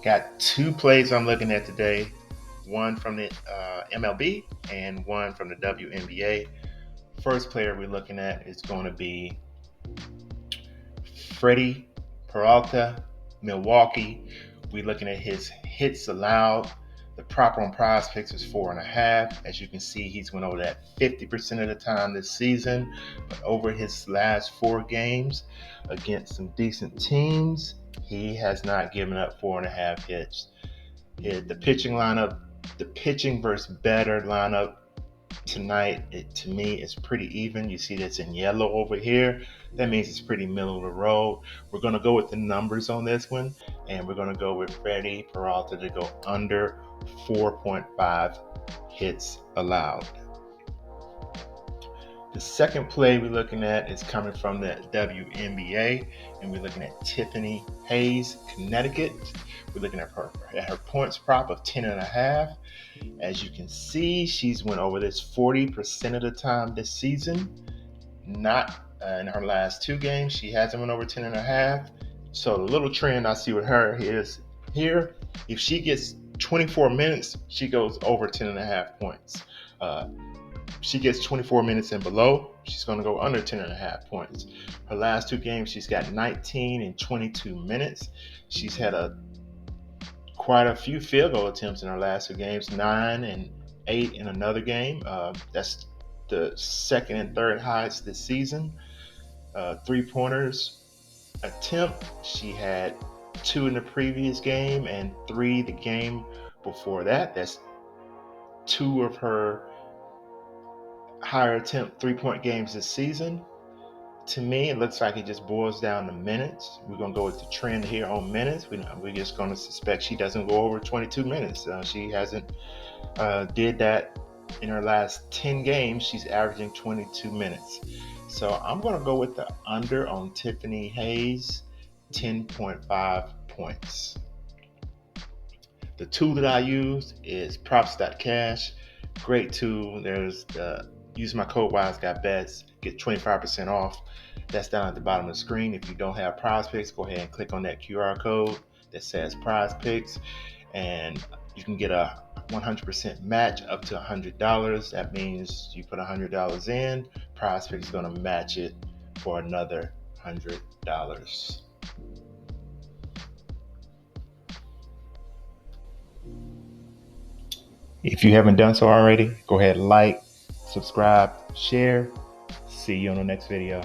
Got two plays I'm looking at today, one from the MLB and one from the WNBA. First player we're looking at is going to be Freddie Peralta, Milwaukee. We're looking at his hits allowed. The proper on Prizepicks is 4.5. As you can see, he's went over that 50% of the time this season. But over his last 4 games against some decent teams, he has not given up 4.5 hits. The pitching lineup, the pitching versus batter lineup tonight, to me, is pretty even. You see that's in yellow over here. That means it's pretty middle of the road. We're going to go with the numbers on this one, and we're going to go with Freddie Peralta to go under 4.5 hits allowed. The second play we're looking at is coming from the WNBA, and we're looking at Tiffany Hayes, Connecticut. We're looking at her points prop of 10.5. As you can see, she's went over this 40% of the time this season. Not in her last 2 games, she hasn't went over 10.5. So the little trend I see with her is here. If she gets 24 minutes, she goes over 10.5 points. She gets 24 minutes and below, she's going to go under 10.5 points. Her last 2 games, she's got 19 and 22 minutes. She's had quite a few field goal attempts in her last 2 games, 9 and 8 in another game. That's the second and third highest this season. 3-pointers attempt, she had 2 in the previous game and 3 the game before that. That's 2 of her higher attempt 3-point games this season. To me, it looks like it just boils down to minutes. We're going to go with the trend here on minutes. We're just going to suspect she doesn't go over 22 minutes. She hasn't did that in her last 10 games. She's averaging 22 minutes. So I'm going to go with the under on Tiffany Hayes, 10.5 points. The tool that I use is props.cash. Great tool. Use my code WiseGuyBets, get 25% off. That's down at the bottom of the screen. If you don't have Prizepicks, go ahead and click on that QR code that says Prizepicks, and you can get a 100% match up to $100. That means you put $100 in, Prizepicks is going to match it for another $100. If you haven't done so already, go ahead and like, subscribe, share. See you on the next video.